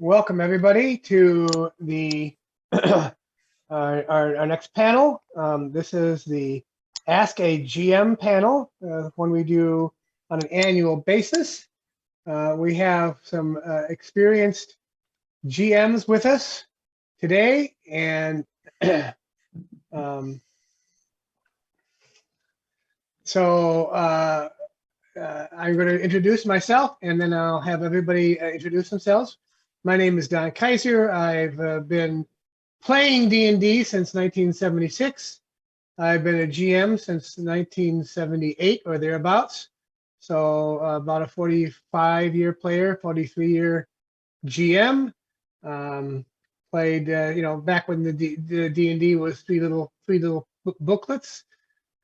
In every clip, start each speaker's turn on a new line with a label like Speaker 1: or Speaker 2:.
Speaker 1: Welcome everybody to the our next panel. This is the Ask a GM panel, one we do on an annual basis. We have some experienced GMs with us today, and so I'm going to introduce myself, and then I'll have everybody introduce themselves. My name is Donna Kaiser. I've been playing D&D since 1976. I've been a GM since 1978 or thereabouts. So about a 45-year player, 43-year GM. Played, back when the D&D was three little booklets,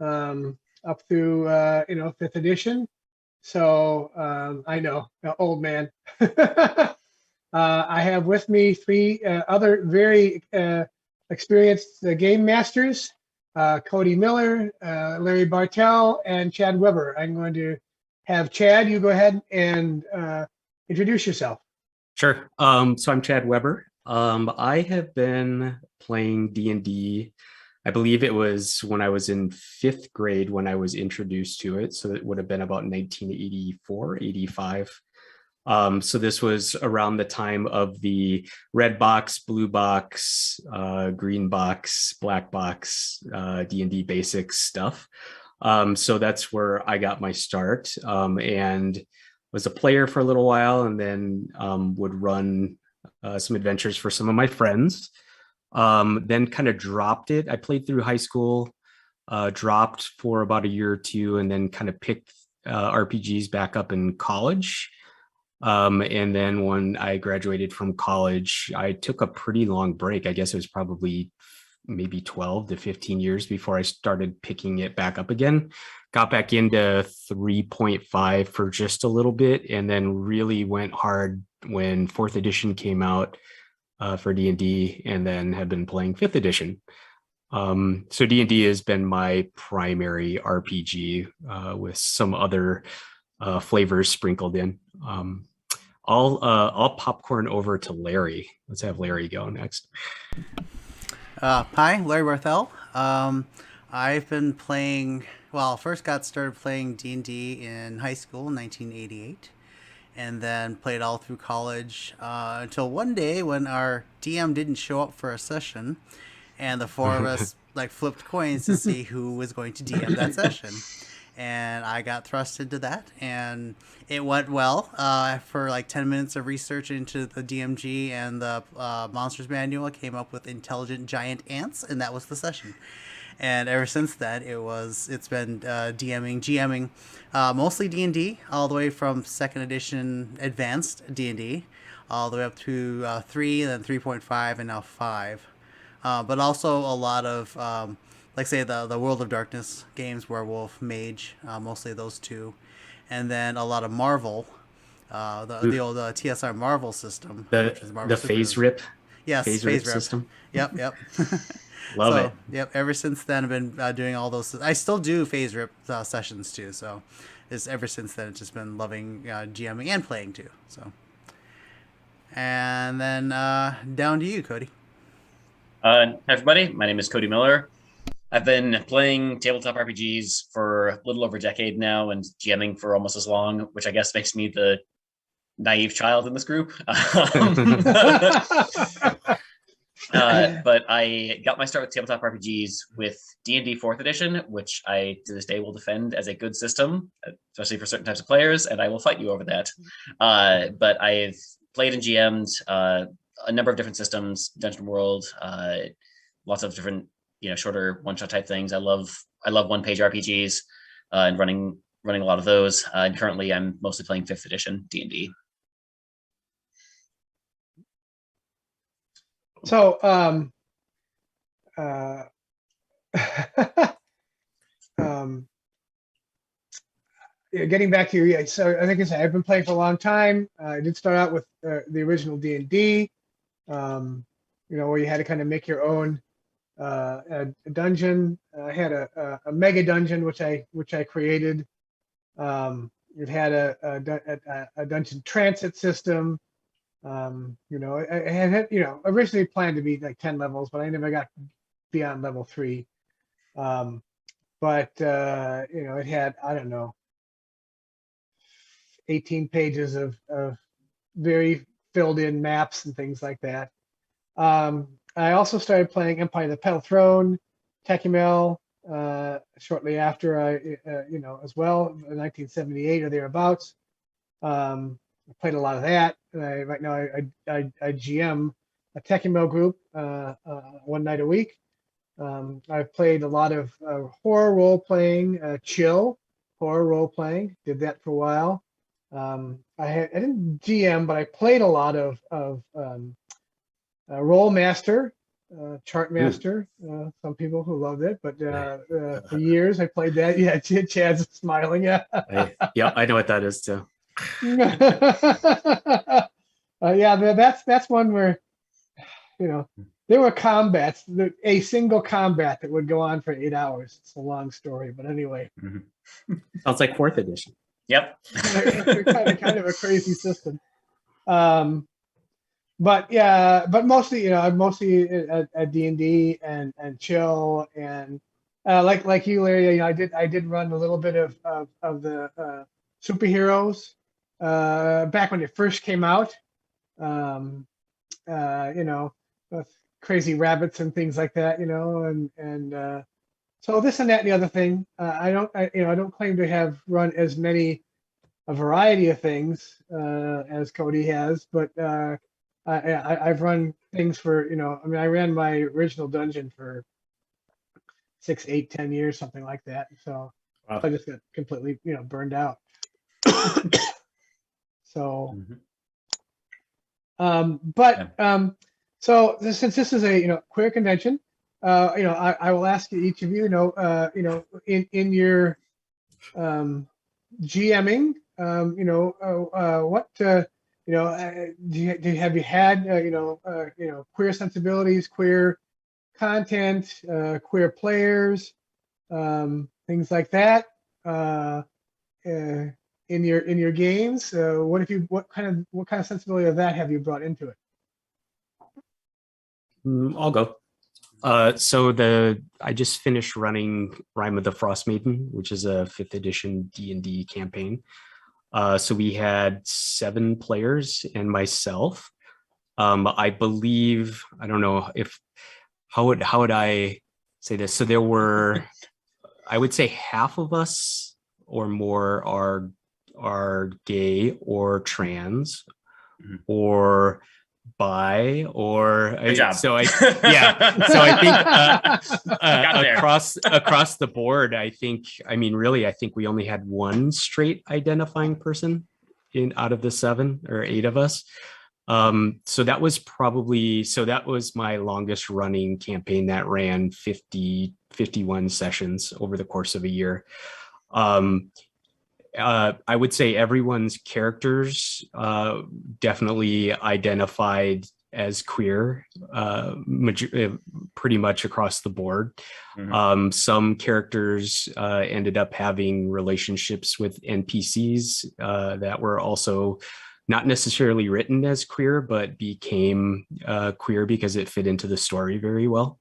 Speaker 1: up through 5th edition. So I know, old man. I have with me three other very experienced game masters, Cody Miller, Larry Bartell, and Chad Weber. I'm going to have Chad, you go ahead and introduce yourself.
Speaker 2: Sure. So I'm Chad Weber. I have been playing D&D. I believe it was when I was in 5th grade when I was introduced to it. So it would have been about 1984, 85. So this was around the time of the red box, blue box, green box, black box, D&D basics stuff. So that's where I got my start, and was a player for a little while, and then would run some adventures for some of my friends. Then kind of dropped it. I played through high school, dropped for about a year or two, and then kind of picked RPGs back up in college. And then when I graduated from college, I took a pretty long break. I guess it was probably maybe 12 to 15 years before I started picking it back up again. Got back into 3.5 for just a little bit, and then really went hard when 4th edition came out for D&D, and then have been playing 5th edition. So D&D has been my primary RPG, with some other flavors sprinkled in. I'll popcorn over to Larry. Let's have Larry go next.
Speaker 3: Hi, Larry Barthel. I've been playing, first got started playing D&D in high school in 1988, and then played all through college until one day when our DM didn't show up for a session, and the four of us flipped coins to see who was going to DM that session. And I got thrust into that, and it went well. For 10 minutes of research into the DMG and the Monsters Manual, I came up with intelligent giant ants, and that was the session. And ever since then, it's been GMing, mostly D&D, all the way from 2nd edition advanced D&D, all the way up to 3, then 3.5, and now 5. But also a lot of say the World of Darkness games, Werewolf, Mage, mostly those two, and then a lot of Marvel, the old TSR Marvel system,
Speaker 2: which is Marvel the phase rip.
Speaker 3: Yes, phase rip system. Yep.
Speaker 2: Love it.
Speaker 3: Yep. Ever since then, I've been doing all those. I still do phase rip sessions too. So, ever since then, it's just been loving GMing and playing too. So, and then down to you, Cody.
Speaker 4: Hi everybody, my name is Cody Miller. I've been playing tabletop RPGs for a little over a decade now, and GMing for almost as long, which I guess makes me the naive child in this group. But I got my start with tabletop RPGs with D&D 4th edition, which I to this day will defend as a good system, especially for certain types of players, and I will fight you over that. But I've played and GM'd a number of different systems, Dungeon World, lots of different shorter one-shot type things. I love one-page RPGs, and running a lot of those. And currently, I'm mostly playing 5th edition D&D.
Speaker 1: So, getting back to you, so I think I've been playing for a long time. I did start out with the original D&D, where you had to kind of make your own a dungeon. I had a mega dungeon which I created. It had a dungeon transit system. I had, originally planned to be like 10 levels, but I never got beyond level 3. But it had, I don't know, 18 pages of very filled in maps and things like that. I also started playing Empire of the Petal Throne, Tekimel, shortly after as well, in 1978 or thereabouts. I played a lot of that. Right now I GM a Tekimel group one night a week. I've played a lot of horror role playing, chill horror role playing. Did that for a while. I didn't GM, but I played a lot of Roll Master, Chart Master. Some people who loved it, but for years I played that. Yeah, Chad's smiling. Yeah.
Speaker 2: I know what that is too.
Speaker 1: That's one where there were combats, a single combat that would go on for 8 hours. It's a long story, but anyway.
Speaker 2: Sounds like 4th edition.
Speaker 4: Yep.
Speaker 1: kind of a crazy system. But mostly, mostly at D&D and chill and like you, Larry. I did run a little bit of the superheroes back when it first came out. With crazy rabbits and things like that, and so this and that and the other thing. I don't claim to have run as many a variety of things as Cody has, but I've run things for I ran my original dungeon for 6, 8, 10 years, something like that. So
Speaker 2: Wow.
Speaker 1: I just got completely burned out. So, so since this is a queer convention, I will ask each of you, in your GMing, what have you had queer sensibilities, queer content, queer players, things like that in your games? What kind of sensibility of that have you brought into it?
Speaker 2: I'll go. So I just finished running Rime of the Frost Maiden, which is a 5th edition D&D campaign. So we had 7 players and myself. I believe, I don't know how would I say this? So there were, I would say half of us or more are gay or trans or bi or
Speaker 4: Good job.
Speaker 2: so I think across the board, I think we only had 1 straight identifying person out of the 7 or 8 of us. So that was my longest running campaign that ran 51 sessions over the course of a year. I would say everyone's characters definitely identified as queer, pretty much across the board. Some characters ended up having relationships with NPCs that were also not necessarily written as queer, but became queer because it fit into the story very well.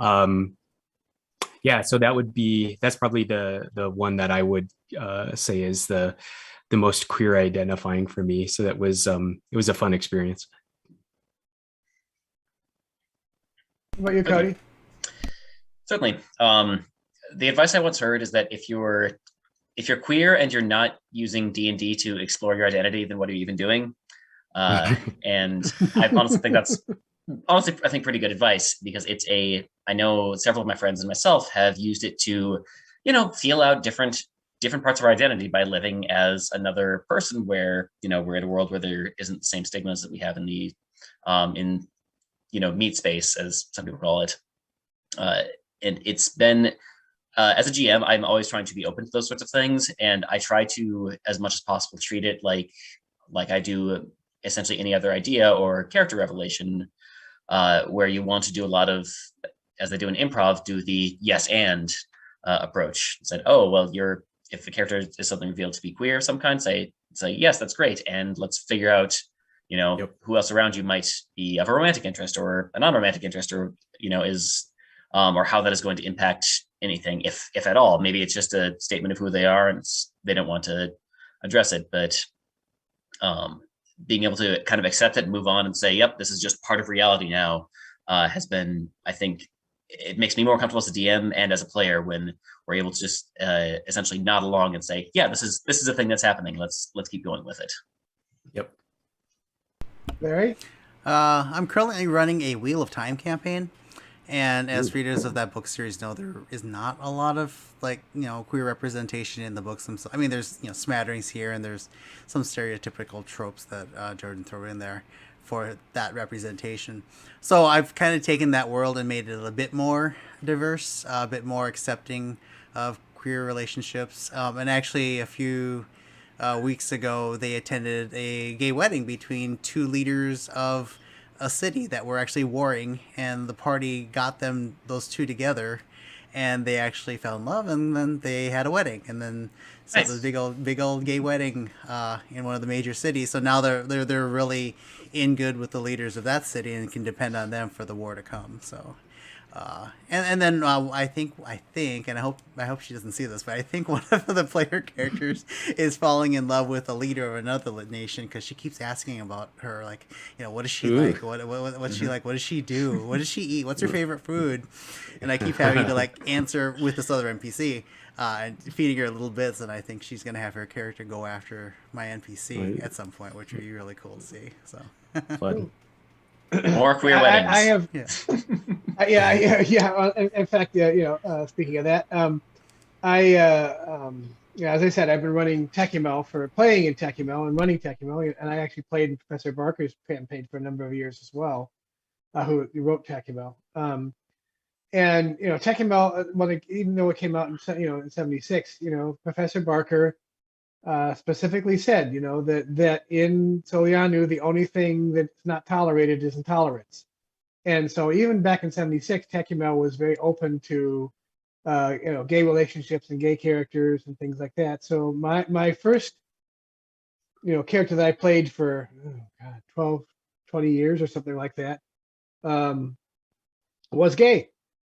Speaker 2: So that's probably the one that I would say is the most queer identifying for me. So that was it was a fun experience.
Speaker 1: What about you, Cody?
Speaker 4: Certainly. The advice I once heard is that if you're queer and you're not using D&D to explore your identity, then what are you even doing? And I honestly think that's pretty good advice, because I know several of my friends and myself have used it to, feel out different parts of our identity by living as another person, where, we're in a world where there isn't the same stigmas that we have in the, meat space, as some people call it. And it's been, as a GM, I'm always trying to be open to those sorts of things. And I try to, as much as possible, treat it like I do essentially any other idea or character revelation, where you want to do a lot of, as they do in improv, do the yes and approach. Said, oh, well, if the character is something revealed to be queer of some kind, say yes, that's great, and let's figure out, who else around you might be of a romantic interest or a non-romantic interest, or is or how that is going to impact anything, if at all. Maybe it's just a statement of who they are and they don't want to address it, but being able to kind of accept it and move on and say, yep, this is just part of reality now, has been, I think, it makes me more comfortable as a DM and as a player when we're able to just essentially nod along and say, yeah, this is a thing that's happening. Let's keep going with it.
Speaker 2: Yep.
Speaker 1: Larry?
Speaker 3: I'm currently running a Wheel of Time campaign. And as readers of that book series know, there is not a lot of queer representation in the books themselves. I mean, there's smatterings here, and there's some stereotypical tropes that Jordan threw in there for that representation. So I've kind of taken that world and made it a bit more diverse, a bit more accepting of queer relationships. And actually, a few weeks ago, they attended a gay wedding between two leaders of a city that were actually warring, and the party got those two together, and they actually fell in love, and then they had a wedding, and then so
Speaker 4: nice.
Speaker 3: This big old gay wedding in one of the major cities. So now they're really in good with the leaders of that city and can depend on them for the war to come. So and then I think, and I hope she doesn't see this, but I think one of the player characters is falling in love with a leader of another nation, because she keeps asking about her, what does she like, what's she like, what does she do, what does she eat, what's her favorite food, and I keep having to answer with this other NPC and feeding her little bits, and I think she's gonna have her character go after my NPC at some point, which would be really cool to see. So
Speaker 2: Fun.
Speaker 4: More queer weddings.
Speaker 1: I have,
Speaker 3: yeah.
Speaker 1: In fact, speaking of that, as I said, I've been running playing in Techumel and running Techumel, and I actually played in Professor Barker's campaign for a number of years as well, who wrote Techumel. And Techumel, even though it came out in 76, Professor Barker specifically said, that in Solianu, the only thing that's not tolerated is intolerance. And so even back in 76, Techumel was very open to, gay relationships and gay characters and things like that. So my first, character that I played for 12, 20 years or something like that, was gay,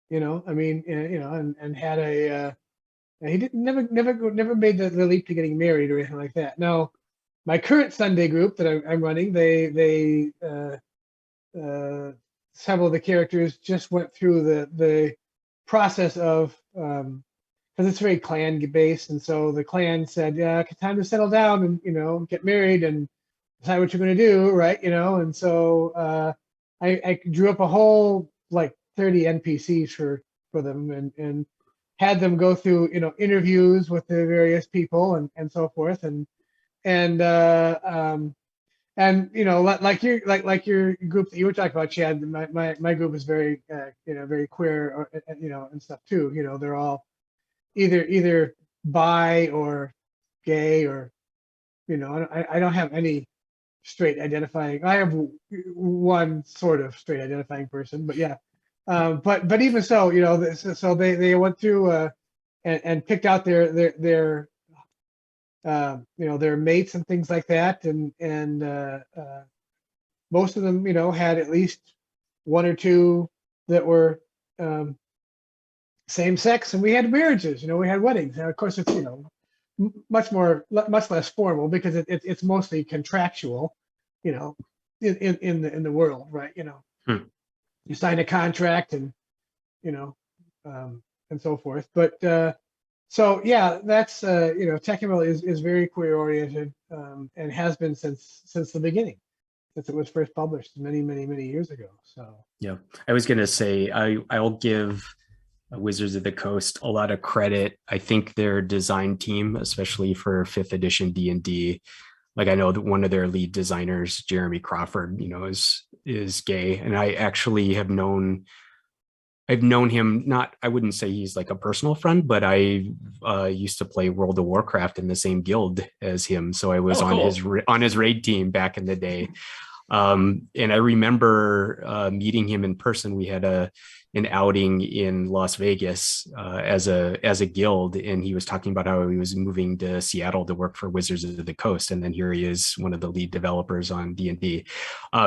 Speaker 1: and had a, he didn't never made the leap to getting married or anything like that. Now, my current Sunday group that I'm running, they several of the characters just went through the process of, because it's very clan based, and so the clan said, yeah, it's time to settle down and get married and decide what you're going to do, right? And so I drew up a whole 30 NPCs for them and had them go through interviews with the various people and so forth, and like your group that you were talking about, Chad. My group is very very queer, and stuff too. They're all either bi or gay, or I don't have any straight identifying. I have one sort of straight identifying person, but yeah. But even so, so they went through and picked out their mates and things like that, and most of them had at least one or two that were same sex, and we had marriages, we had weddings, and of course it's much less formal because it's mostly contractual, in the world, right? You sign a contract and and so forth, but so yeah, that's Techumel is very queer oriented, and has been since the beginning, since it was first published many years ago. So
Speaker 2: yeah, I was gonna say I'll give Wizards of the Coast a lot of credit. I think their design team, especially for 5th edition D&D, I know that one of their lead designers, Jeremy Crawford, is gay, and I actually I've known him, not, I wouldn't say he's a personal friend, but I used to play World of Warcraft in the same guild as him, so I was
Speaker 4: cool.
Speaker 2: on his raid team back in the day. And I remember meeting him in person. We had an outing in Las Vegas as a guild, and he was talking about how he was moving to Seattle to work for Wizards of the Coast, and then here he is, one of the lead developers on D&D.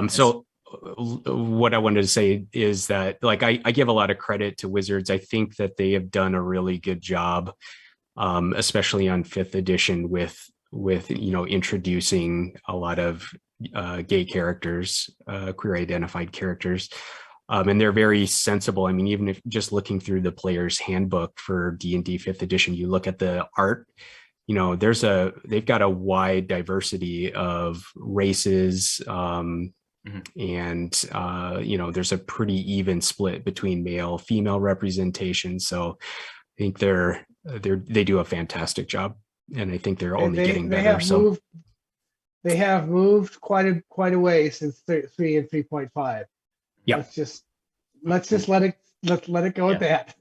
Speaker 2: So what I wanted to say is that, like, I give a lot of credit to Wizards. I think that they have done a really good job, especially on 5th edition with introducing a lot of gay characters, queer identified characters. And they're very sensible. I mean, even if just looking through the player's handbook for D&D 5th edition, you look at the art, they've got a wide diversity of races, and there's a pretty even split between male female representation. So I think they do a fantastic job, and I think they're only getting better.
Speaker 1: They have moved quite a way since 3 and 3.5.
Speaker 2: Yeah,
Speaker 1: let's just let it go at that.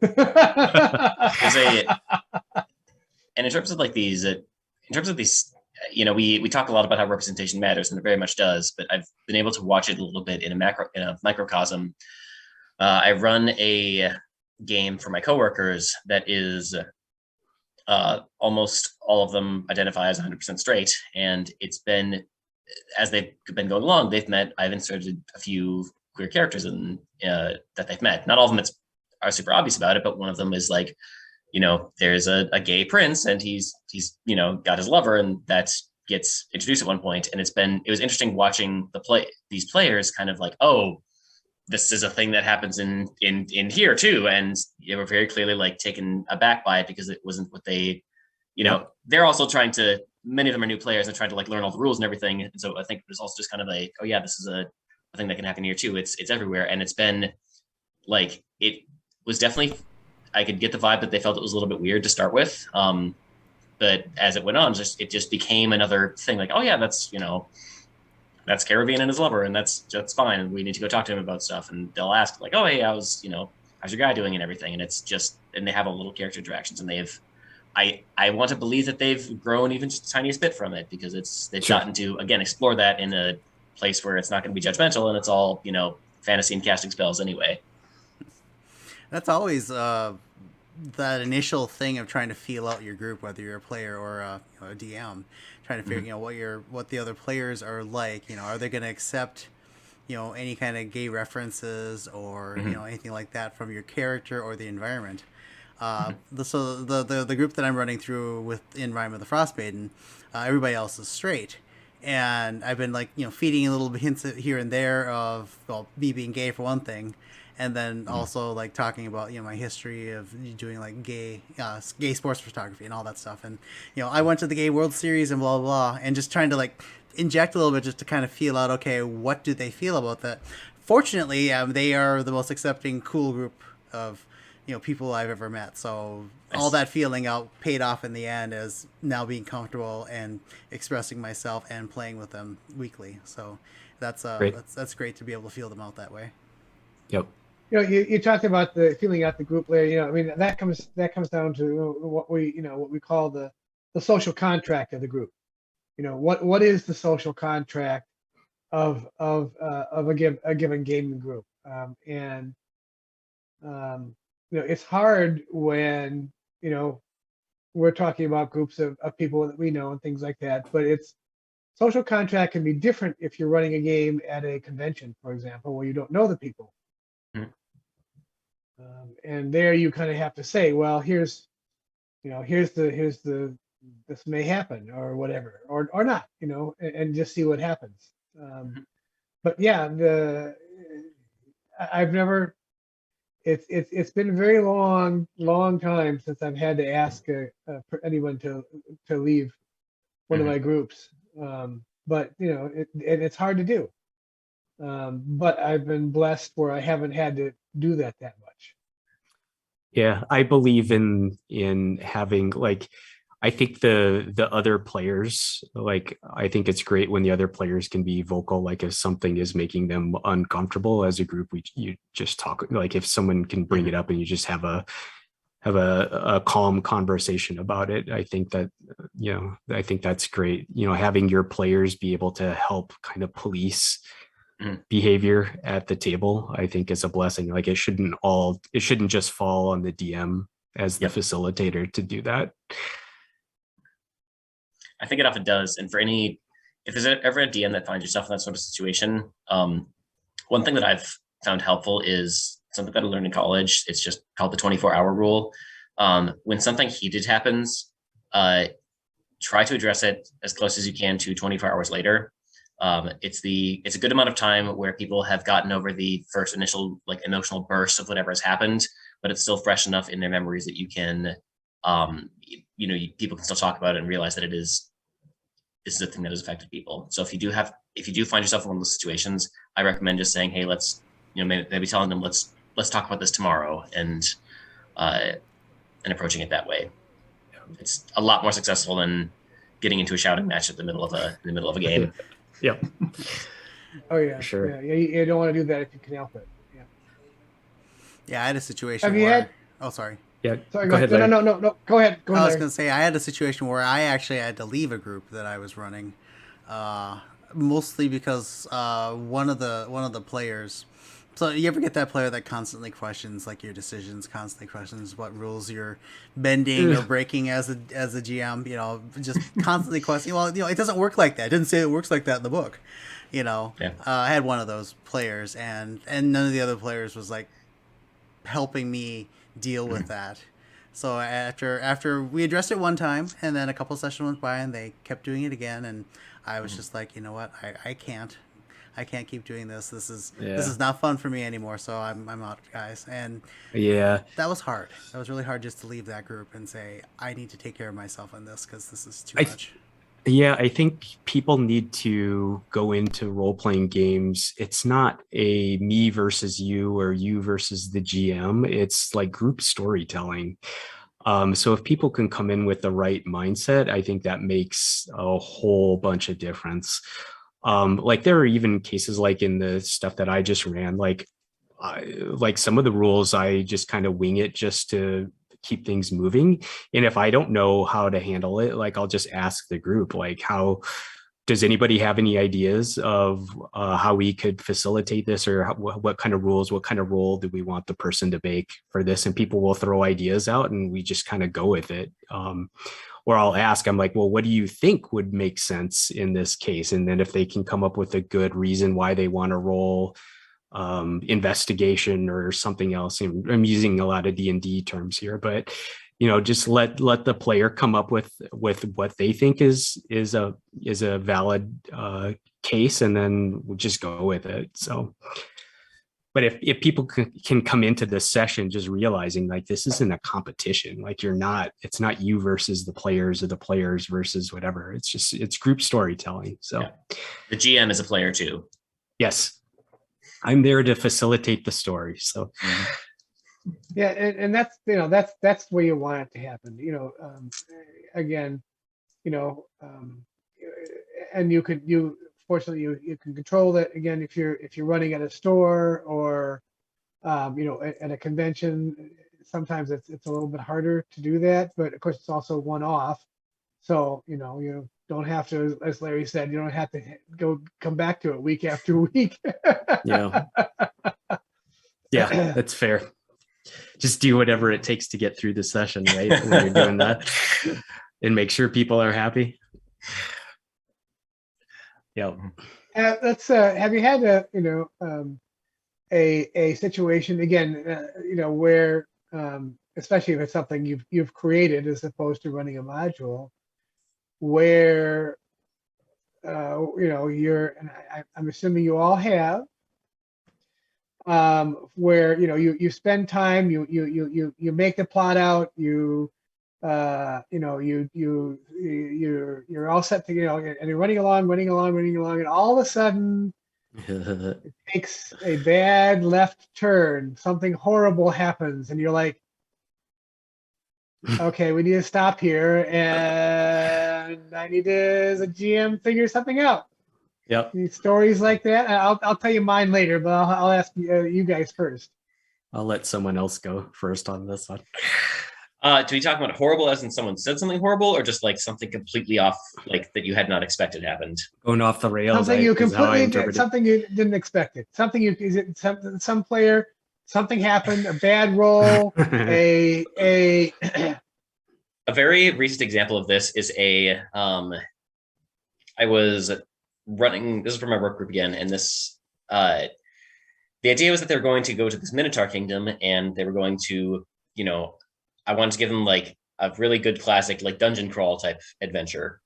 Speaker 4: And in terms of these, we talk a lot about how representation matters, and it very much does. But I've been able to watch it a little bit in a microcosm. I run a game for my coworkers that is almost all of them identify as 100% straight, and it's been, as they've been going along, I've inserted a few queer characters in that they've met. Not all of them are super obvious about it, but one of them is like, there's a gay prince, and he's got his lover, and that gets introduced at one point. And it was interesting watching these players kind of like, oh, this is a thing that happens in here too, and they were very clearly like taken aback by it, because it wasn't what they, they're also trying to. Many of them are new players and trying to like learn all the rules and everything. And so I think it was also just kind of like, oh yeah, this is a thing that can happen here too. It's everywhere, and it's been like, it was definitely, I could get the vibe that they felt it was a little bit weird to start with, but as it went on, it just became another thing. Like, oh yeah, that's Caribbean and his lover, and that's fine. And we need to go talk to him about stuff. And they'll ask like, oh hey, how's your guy doing and everything. And it's just, and they have a little character interactions, and I want to believe that they've grown even just the tiniest bit from it, because they've gotten to, again, explore that in a place where it's not going to be judgmental, and it's all, fantasy and casting spells anyway.
Speaker 3: That's always that initial thing of trying to feel out your group, whether you're a player or a DM, trying to figure what the other players are like. Are they going to accept any kind of gay references or anything like that from your character or the environment. So the group that I'm running through in Rime of the Frostmaiden, everybody else is straight. And I've been feeding a little bit hints here and there of, me being gay for one thing, and then also talking about my history of doing gay sports photography and all that stuff. And I went to the Gay World Series and blah blah blah, and just trying to inject a little bit just to kind of feel out, okay, what do they feel about that? Fortunately, they are the most accepting, cool group of people I've ever met. So all that feeling out paid off in the end as now being comfortable and expressing myself and playing with them weekly. So that's great to be able to feel them out that way.
Speaker 2: Yep.
Speaker 1: You talked about the feeling out the group layer. I mean, that comes down to what we call the social contract of the group. What is the social contract of a given gaming group? It's hard when we're talking about groups of people that we know and things like that. But social contract can be different if you're running a game at a convention, for example, where you don't know the people. And there you kind of have to say, well, here's the this may happen or whatever, or not, and just see what happens. But yeah, I've never. It's been a very long time since I've had to ask anyone to leave one of my groups. But it's hard to do. But I've been blessed where I haven't had to do that much.
Speaker 2: Yeah, I believe in having I think the other players, I think it's great when the other players can be vocal. If something is making them uncomfortable as a group, you just talk. If someone can bring it up and you just have a calm conversation about it, I think that I think that's great. Having your players be able to help kind of police behavior at the table, I think is a blessing. Like it shouldn't just fall on the DM as the facilitator to do that.
Speaker 4: I think it often does. And if there's ever a DM that finds yourself in that sort of situation, one thing that I've found helpful is something that I learned in college. It's just called the 24-hour rule. When something heated happens, try to address it as close as you can to 24 hours later. It's a good amount of time where people have gotten over the first initial like emotional burst of whatever has happened, but it's still fresh enough in their memories that you can, people can still talk about it and realize that this is a thing that has affected people. So if you do find yourself in one of those situations, I recommend just saying, hey, let's, maybe telling them, let's talk about this tomorrow, and approaching it that way. It's a lot more successful than getting into a shouting match in the middle of a game.
Speaker 2: Yep.
Speaker 1: Oh yeah,
Speaker 2: sure.
Speaker 1: Yeah, you don't want to do that if you can help it. Yeah.
Speaker 3: Yeah, I had a situation Oh, sorry.
Speaker 2: Yeah.
Speaker 1: Sorry,
Speaker 2: go ahead.
Speaker 1: No. Go ahead.
Speaker 3: I was going to say I had a situation where I actually had to leave a group that I was running, mostly because one of the players. So you ever get that player that constantly questions like your decisions, constantly questions what rules you're bending or breaking as a GM, just constantly questioning. Well, it doesn't work like that. It didn't say it works like that in the book. I had one of those players, and none of the other players was like helping me deal with that. So after we addressed it one time, and then a couple sessions went by, and they kept doing it again, and I was just like, you know what, I can't keep doing this. This is not fun for me anymore. So I'm out, guys. And that was hard. That was really hard just to leave that group and say, I need to take care of myself on this because this is too much.
Speaker 2: Yeah, I think people need to go into role-playing games. It's not a me versus you or you versus the GM. It's like group storytelling. So if people can come in with the right mindset, I think that makes a whole bunch of difference. Like there are even cases like in the stuff that I just ran, like some of the rules I just kind of wing it just to keep things moving. And if I don't know how to handle it, like I'll just ask the group, like, how does anybody have any ideas of how we could facilitate this, or what kind of rules, what kind of role do we want the person to make for this? And people will throw ideas out and we just kind of go with it. Or I'll ask, I'm like, well, what do you think would make sense in this case? And then if they can come up with a good reason why they want to roll investigation or something else. I'm using a lot of D&D terms here, but just let the player come up with what they think is a valid case, and then we'll just go with it. So, but if people can come into this session just realizing like this isn't a competition, like it's not you versus the players or the players versus whatever. It's group storytelling. So
Speaker 4: the GM is a player too.
Speaker 2: Yes. I'm there to facilitate the story. So
Speaker 1: yeah, and that's that's where you want it to happen. Again, and fortunately you can control that. Again, if you're running at a store or at a convention, sometimes it's a little bit harder to do that. But of course, it's also one-off. So you don't have to, as Larry said, you don't have to come back to it week after week.
Speaker 2: Yeah, that's fair. Just do whatever it takes to get through the session, right? When you're doing that, and make sure people are happy. Yeah.
Speaker 1: Let's. Have you had a situation again? Where especially if it's something you've created as opposed to running a module, where and I'm assuming you all have, where you spend time, you make the plot out, you're all set to and you're running along, and all of a sudden it takes a bad left turn, something horrible happens, and you're like, okay, we need to stop here, and I need to, as a GM, figure something out.
Speaker 2: Yep.
Speaker 1: Stories like that. I'll tell you mine later, but I'll ask you guys first.
Speaker 2: I'll let someone else go first on this one.
Speaker 4: Do we talk about horrible as in someone said something horrible, or just like something completely off, like that you had not expected happened?
Speaker 2: Going off the rails.
Speaker 1: Something you
Speaker 2: is how I
Speaker 1: completely
Speaker 2: interpret it.
Speaker 1: something you didn't expect it. Something you is it some player, something happened, a bad roll, a
Speaker 4: A very recent example of this is I was running, this is from my work group again, and this the idea was that they were going to go to this Minotaur kingdom, and they were going to, I wanted to give them like a really good classic like dungeon crawl type adventure.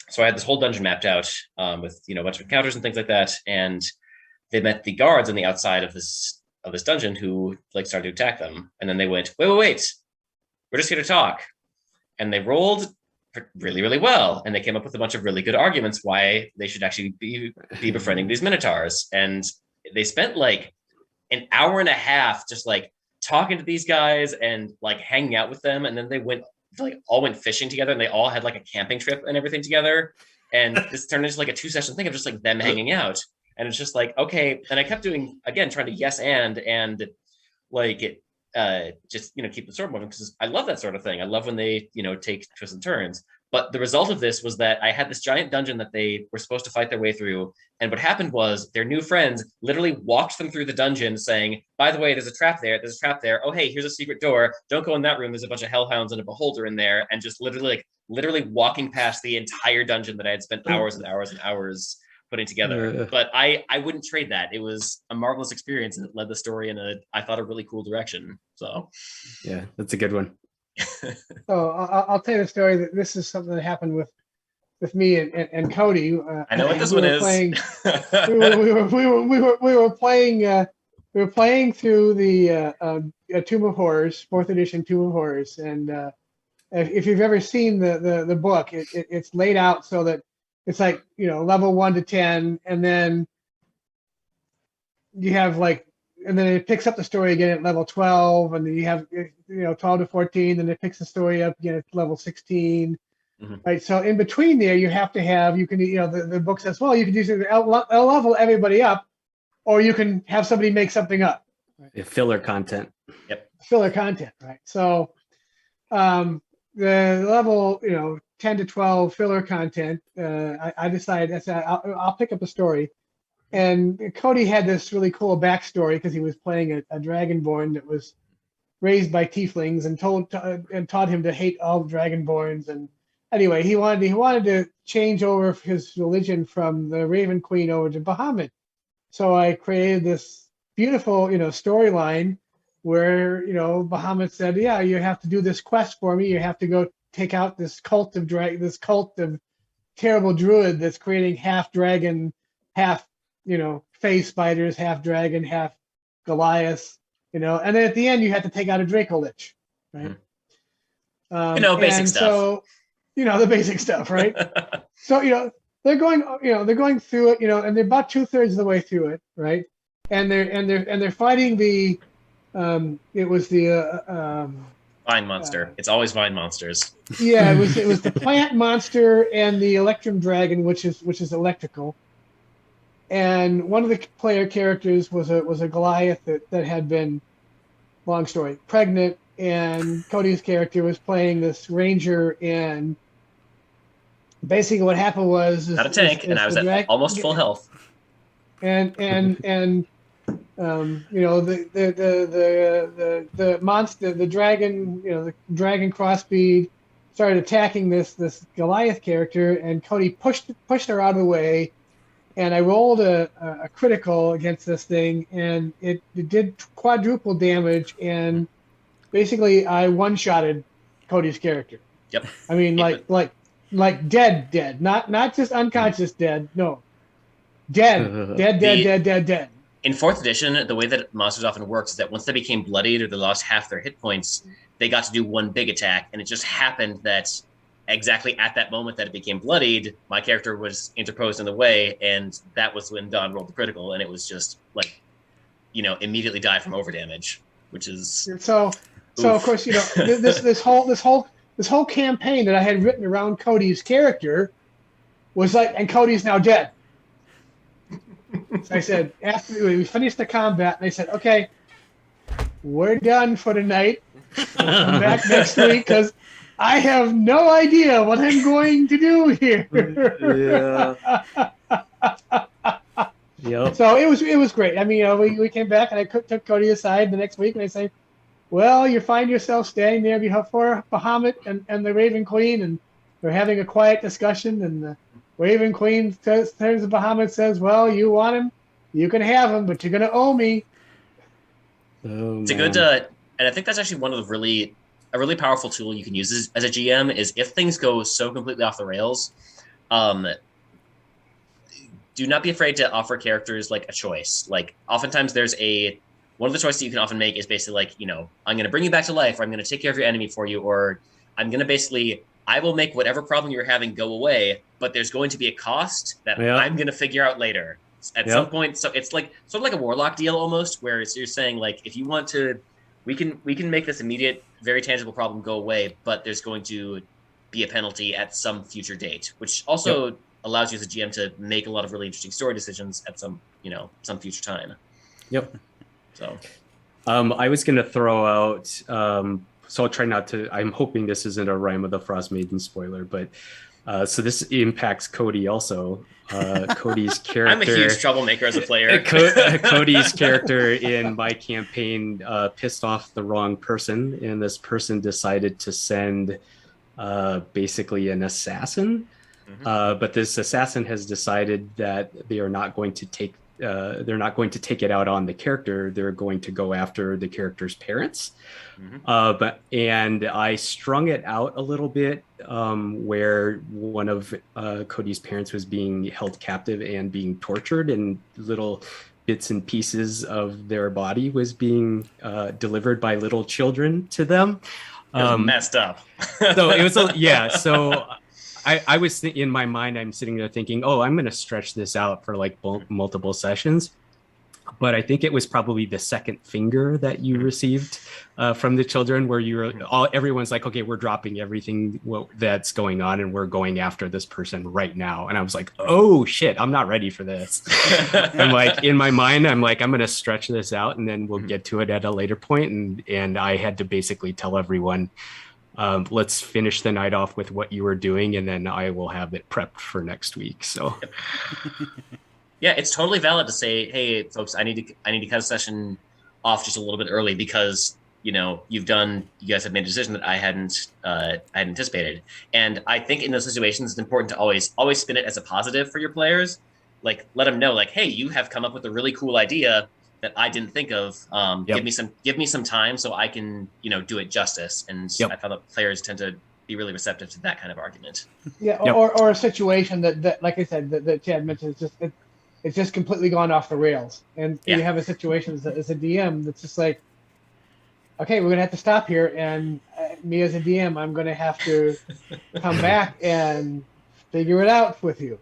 Speaker 4: So I had this whole dungeon mapped out with a bunch of encounters and things like that, and they met the guards on the outside of this dungeon who like started to attack them, and then they went, wait, we're just here to talk, and they rolled really, really well, and they came up with a bunch of really good arguments why they should actually be befriending these Minotaurs, and they spent like an hour and a half just like talking to these guys and like hanging out with them, and then they all went fishing together, and they all had like a camping trip and everything together, and this turned into like a 2-session thing of just like them hanging out, and it's just like, okay. And I kept doing again, trying to yes and like it just keep the story moving, because I love that sort of thing. I love when they take twists and turns. But the result of this was that I had this giant dungeon that they were supposed to fight their way through. And what happened was their new friends literally walked them through the dungeon saying, by the way, there's a trap there. There's a trap there. Oh, hey, here's a secret door. Don't go in that room. There's a bunch of hellhounds and a beholder in there. And just literally walking past the entire dungeon that I had spent hours and hours and hours putting together. But I wouldn't trade that. It was a marvelous experience, and it led the story in I thought, a really cool direction. So
Speaker 2: yeah, that's a good one.
Speaker 1: So I'll tell you the story. That this is something that happened with me and Cody.
Speaker 4: I know what this one is.
Speaker 1: We were playing through the Tomb of Horrors, 4th edition Tomb of Horrors, and if you've ever seen the book, it's laid out so that it's like level 1 to 10, and then you have and then it picks up the story again at level 12, and then you have 12 to 14, then it picks the story up again at level 16. Mm-hmm. Right. So in between there, you have to have, you can the book says, well, you can use it level everybody up, or you can have somebody make something up.
Speaker 2: Right? Filler content.
Speaker 4: Yep.
Speaker 1: Filler content, right? So the level 10 to 12 filler content, I decided I'll pick up a story. And Cody had this really cool backstory because he was playing a dragonborn that was raised by tieflings and taught him to hate all dragonborns. And anyway, he wanted to change over his religion from the Raven Queen over to Bahamut. So I created this beautiful storyline where Bahamut said, yeah, you have to do this quest for me. You have to go take out this cult of terrible druid that's creating half dragon, half phase spiders, half dragon, half Goliath, and then at the end you have to take out a Draco Lich, right?
Speaker 4: Basic stuff.
Speaker 1: So, the basic stuff, right? So, they're going through it, and they're about 2/3 of the way through it, right? And they're fighting the, it was the
Speaker 4: Vine monster. It's always vine monsters.
Speaker 1: Yeah, it was the plant monster and the Electrum dragon, which is electrical. And one of the player characters was a Goliath that had been, long story, pregnant, and Cody's character was playing this ranger, and basically what happened was
Speaker 4: not a tank, and I was at almost full health.
Speaker 1: And the monster, the dragon, the dragon crossbreed started attacking this Goliath character, and Cody pushed her out of the way. And I rolled a critical against this thing, and it did quadruple damage, and basically I one-shotted Cody's character.
Speaker 4: Yep.
Speaker 1: I mean, like dead, not just unconscious dead. No, dead.
Speaker 4: In 4th edition, the way that monsters often works is that once they became bloodied or they lost half their hit points, they got to do one big attack, and it just happened that exactly at that moment that it became bloodied, my character was interposed in the way, and that was when Don rolled the critical, and it was just immediately died from overdamage, which is
Speaker 1: so of course this whole campaign that I had written around Cody's character was and Cody's now dead. So I said, after we finished the combat, and I said, okay, we're done for tonight. We'll come back next week because I have no idea what I'm going to do here.
Speaker 2: Yep.
Speaker 1: So it was great. I mean, we came back and I took Cody aside the next week and I say, well, you find yourself standing there before Bahamut and the Raven Queen, and they're having a quiet discussion, and the Raven Queen turns to Bahamut and says, well, you want him, you can have him, but you're going to owe me.
Speaker 2: Oh,
Speaker 4: It's a
Speaker 2: man.
Speaker 4: good, and I think that's actually one of the a really powerful tool you can use as a GM is if things go so completely off the rails, do not be afraid to offer characters like a choice. Like oftentimes there's one of the choices you can often make is basically like, I'm going to bring you back to life, or I'm going to take care of your enemy for you, or I'm going to I will make whatever problem you're having go away, but there's going to be a cost that I'm going to figure out later at some point. So it's like sort of like a warlock deal almost, where you're saying like, if you want to, we can make this immediate, very tangible problem go away, but there's going to be a penalty at some future date, which also allows you as a GM to make a lot of really interesting story decisions at some future time.
Speaker 2: Yep.
Speaker 4: So,
Speaker 2: I was going to throw out, so I'll try not to, I'm hoping this isn't a Rime of the Frost Maiden spoiler, but so this impacts Cody also. Cody's character.
Speaker 4: I'm a huge troublemaker as a player.
Speaker 2: Cody's character in my campaign pissed off the wrong person, and this person decided to send basically an assassin. But this assassin has decided that they are not going to take it out on the character. They're going to go after the character's parents. And I strung it out a little bit, where one of Cody's parents was being held captive and being tortured, and little bits and pieces of their body was being delivered by little children to them.
Speaker 4: It was messed up.
Speaker 2: So it was so I was in my mind, I'm sitting there thinking, oh, I'm going to stretch this out for like multiple sessions. But I think it was probably the second finger that you received from the children, where everyone's like, okay, we're dropping everything that's going on and we're going after this person right now. And I was like, oh shit, I'm not ready for this. I'm like, in my mind, I'm like, I'm going to stretch this out and then we'll get to it at a later point. And I had to basically tell everyone, let's finish the night off with what you were doing, and then I will have it prepped for next week. So
Speaker 4: yeah, it's totally valid to say, hey folks, I need to cut a session off just a little bit early because you guys have made a decision that I hadn't anticipated. And I think in those situations it's important to always spin it as a positive for your players. Like let them know like, hey, you have come up with a really cool idea that I didn't think of. Give me some time so I can, do it justice. And I found that players tend to be really receptive to that kind of argument.
Speaker 1: Yeah. Or a situation that like I said, that Chad mentioned, it's just completely gone off the rails. And you have a situation as a DM that's just like, okay, we're going to have to stop here. And me as a DM, I'm going to have to come back and figure it out with you,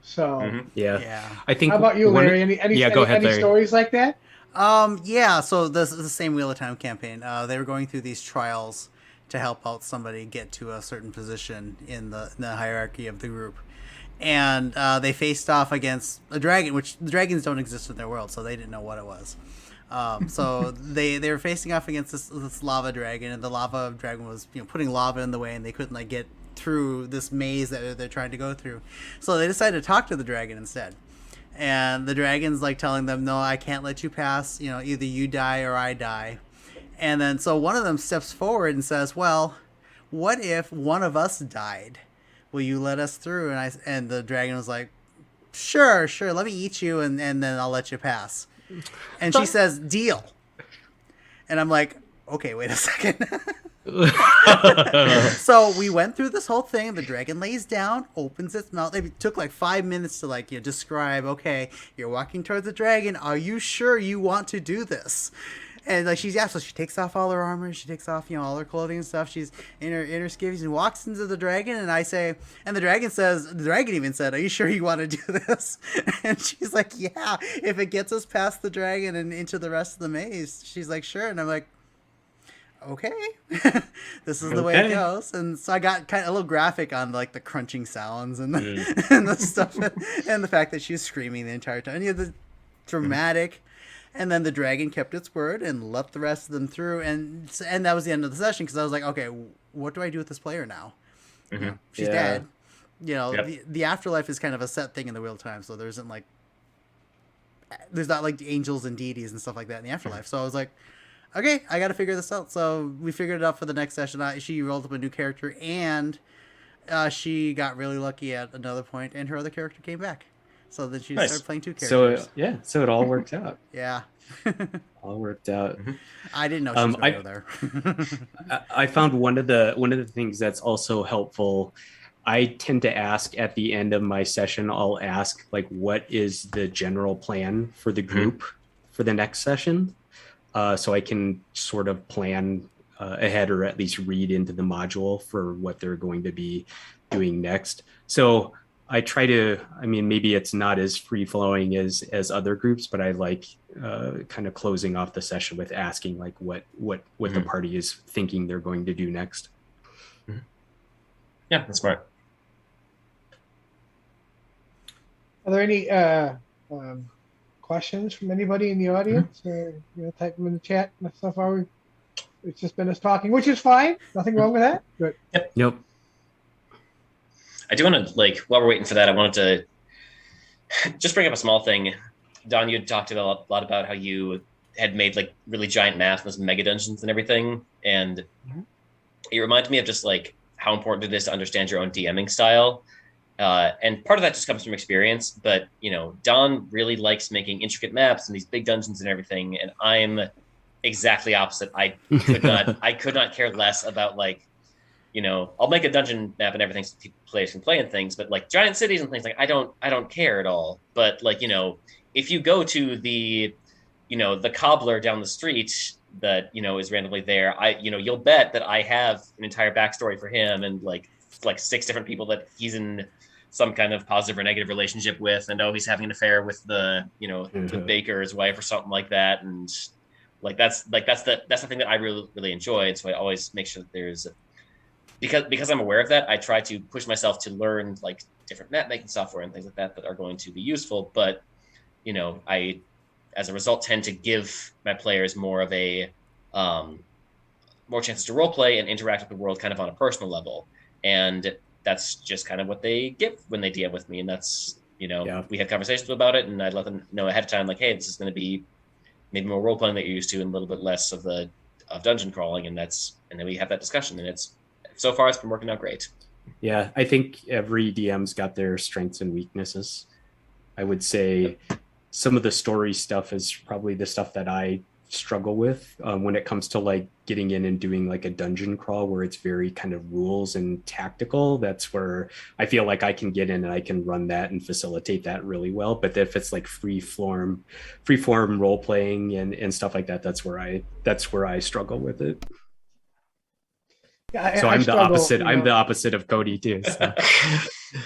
Speaker 1: So
Speaker 2: I think.
Speaker 1: How about you, Larry? Any stories like that?
Speaker 3: So this is the same Wheel of Time campaign. They were going through these trials to help out somebody get to a certain position in the hierarchy of the group. And they faced off against a dragon, which the dragons don't exist in their world, so they didn't know what it was. So they were facing off against this lava dragon, and the lava dragon was putting lava in the way, and they couldn't get through this maze that they're trying to go through. So they decided to talk to the dragon instead. And the dragon's telling them, no, I can't let you pass. Either you die or I die. And then so one of them steps forward and says, well, what if one of us died? Will you let us through? And the dragon was like, sure, let me eat you and then I'll let you pass. And she says, deal. And I'm like, okay, wait a second. So we went through this whole thing. The dragon lays down, opens its mouth. It took 5 minutes to describe, okay, you're walking towards the dragon. Are you sure you want to do this? And so she takes off all her armor, she takes off, all her clothing and stuff. She's in her skivvies and walks into the dragon. And the dragon even said, are you sure you want to do this? And she's like, yeah, if it gets us past the dragon and into the rest of the maze. She's like, sure. And I'm like, okay, this is the way it goes. And so I got kind of a little graphic on the crunching sounds and and the stuff and the fact that she was screaming the entire time. The dramatic. And then the dragon kept its word and let the rest of them through, and that was the end of the session because I was like, okay, what do I do with this player now?
Speaker 4: Mhm.
Speaker 3: You know, she's
Speaker 2: Yeah.
Speaker 3: dead. You know,
Speaker 4: Yep.
Speaker 3: the afterlife is kind of a set thing in the Wheel of Time, so there's not like angels and deities and stuff like that in the afterlife. So I was like, okay, I got to figure this out. So we figured it out for the next session. She rolled up a new character, and she got really lucky at another point, and her other character came back. So then she
Speaker 4: Nice.
Speaker 3: started playing two
Speaker 2: So
Speaker 3: characters.
Speaker 2: so it all worked out.
Speaker 3: Yeah.
Speaker 2: All worked out.
Speaker 3: I didn't know she was going to go there.
Speaker 2: I found one of the things that's also helpful. I tend to ask at the end of my session, I'll ask like, what is the general plan for the group for the next session? So I can sort of plan ahead, or at least read into the module for what they're going to be doing next. So I try to, I mean, maybe it's not as free flowing as other groups, but I like kind of closing off the session with asking like what the party is thinking they're going to do next.
Speaker 4: Yeah, that's smart.
Speaker 1: Are there any questions from anybody in the audience? Or, type them in the chat. So far, it's just been us talking, which is fine. Nothing wrong with that. Good.
Speaker 2: Yep.
Speaker 4: I do want to, while we're waiting for that, I wanted to just bring up a small thing. Don, you had talked a lot about how you had made really giant maps and those mega dungeons and everything. And it reminded me of just how important it is to understand your own DMing style. And part of that just comes from experience, but Don really likes making intricate maps and these big dungeons and everything. And I'm exactly opposite. I could not care less about I'll make a dungeon map and everything so players can play in things, but giant cities and things I don't care at all. But if you go to the cobbler down the street that is randomly there, you'll bet that I have an entire backstory for him and like 6 different people that he's in some kind of positive or negative relationship with, and he's having an affair with the the baker's wife or something like that, and that's the thing that I really enjoy. And so I always make sure that there's, because I'm aware of that, I try to push myself to learn different map making software and things like that are going to be useful. But I, as a result, tend to give my players more of a more chances to role play and interact with the world kind of on a personal level. And that's just kind of what they get when they DM with me. And that's, we have conversations about it, and I let them know ahead of time, hey, this is going to be maybe more role playing that you're used to and a little bit less of dungeon crawling. And then we have that discussion, and so far it's been working out great.
Speaker 2: Yeah, I think every DM's got their strengths and weaknesses. I would say some of the story stuff is probably the stuff that I struggle with when it comes to getting in and doing a dungeon crawl where it's very kind of rules and tactical. That's where I feel like I can get in and I can run that and facilitate that really well. But if it's free form role playing and stuff like that, that's where I struggle with it.
Speaker 1: Yeah,
Speaker 2: so I'm
Speaker 1: struggle,
Speaker 2: the opposite. I'm the opposite of Cody too. So.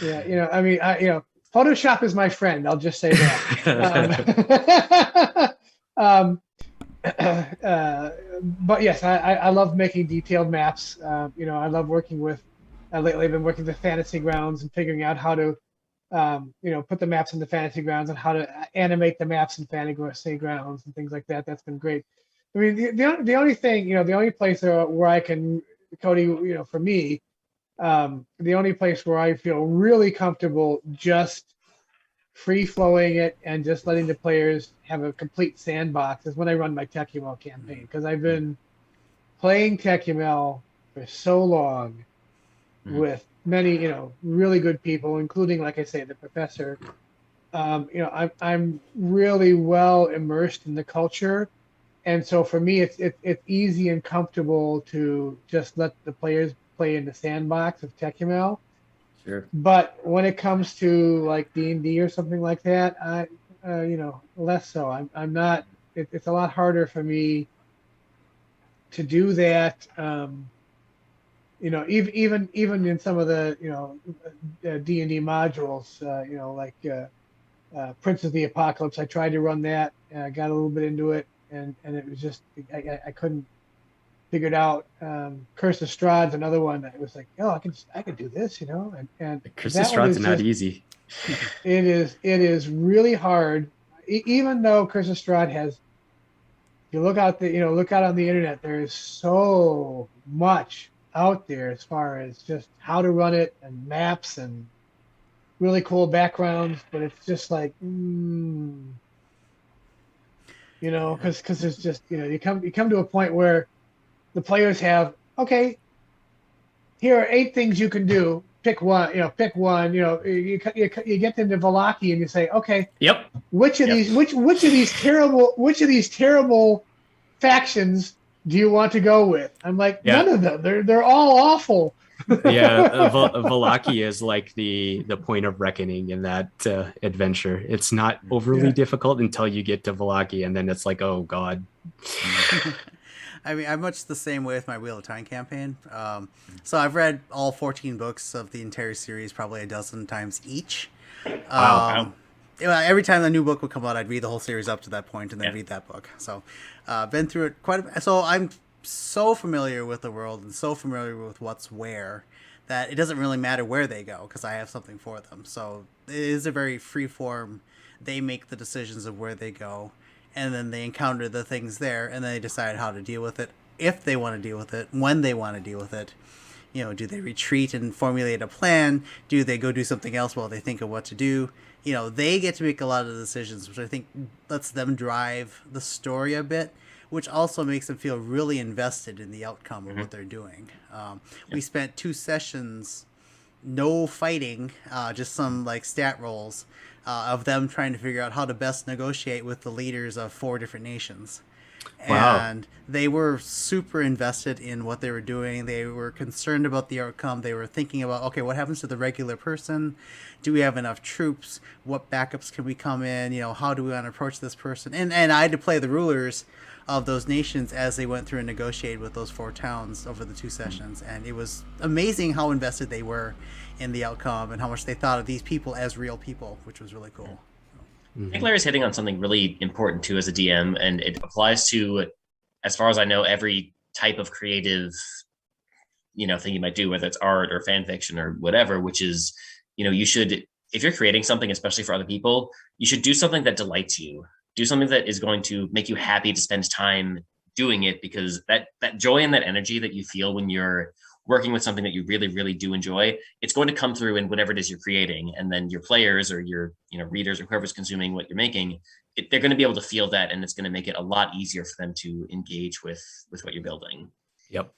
Speaker 1: Yeah, I mean, Photoshop is my friend. I'll just say that. But yes, I love making detailed maps. I love working with. Lately, I've been working with Fantasy Grounds and figuring out how to, put the maps in the Fantasy Grounds and how to animate the maps in Fantasy Grounds and things like that. That's been great. I mean, the only thing, the only place where I can, Cody, for me, the only place where I feel really comfortable just free flowing it and just letting the players have a complete sandbox is when I run my Techumel campaign, because I've been playing Techumel for so long with many, really good people, including, like I say, the professor. I'm really well immersed in the culture. And so for me, it's easy and comfortable to just let the players play in the sandbox of Techumel.
Speaker 2: Sure.
Speaker 1: But when it comes to D&D or something like that, I, less so. I'm not. It's a lot harder for me to do that. Even in some of the D&D modules, Prince of the Apocalypse, I tried to run that. Got a little bit into it. And it was just I couldn't figure it out. Curse of Strahd's another one that was I could do this, and
Speaker 2: Curse of Strahd's not easy.
Speaker 1: It is really hard, even though Curse of Strahd has you look out look out on the internet, there's so much out there as far as just how to run it and maps and really cool backgrounds, but it's just like, because it's just, you come to a point where the players have, okay, here are 8 things you can do. Pick one. You get into Valaki and you say, okay,
Speaker 2: Yep.
Speaker 1: which of these terrible factions do you want to go with? I'm like, none of them. They're all awful.
Speaker 2: Yeah, Valaki is like the point of reckoning in that adventure. It's not overly difficult until you get to Valaki, and then it's like, oh god.
Speaker 3: I mean, I'm much the same way with my Wheel of Time campaign. So I've read all 14 books of the entire series probably a dozen times each.
Speaker 2: Wow.
Speaker 3: Every time a new book would come out, I'd read the whole series up to that point and then read that book. So been through it quite a bit. So I'm so familiar with the world and so familiar with what's where that it doesn't really matter where they go because I have something for them. So it is a very free form. They make the decisions of where they go. And then they encounter the things there, and then they decide how to deal with it, if they want to deal with it, when they want to deal with it. Do they retreat and formulate a plan? Do they go do something else while they think of what to do? They get to make a lot of the decisions, which I think lets them drive the story a bit, which also makes them feel really invested in the outcome of what they're doing. We spent 2 sessions, no fighting, just some stat rolls, of them trying to figure out how to best negotiate with the leaders of 4 different nations.
Speaker 2: Wow.
Speaker 3: And they were super invested in what they were doing. They were concerned about the outcome. They were thinking about, okay, what happens to the regular person? Do we have enough troops? What backups can we come in? How do we want to approach this person? And I had to play the rulers of those nations as they went through and negotiated with those 4 towns over the 2 sessions. And it was amazing how invested they were in the outcome and how much they thought of these people as real people, which was really cool.
Speaker 4: I think Larry's hitting on something really important too as a DM, and it applies to, as far as I know, every type of creative, thing you might do, whether it's art or fan fiction or whatever, which is, you should, if you're creating something, especially for other people, you should do something that delights you. Do something that is going to make you happy to spend time doing it, because that joy and that energy that you feel when you're working with something that you really, really do enjoy, it's going to come through in whatever it is you're creating. And then your players or your readers or whoever's consuming what you're making, they're going to be able to feel that, and it's going to make it a lot easier for them to engage with what you're building.
Speaker 2: Yep.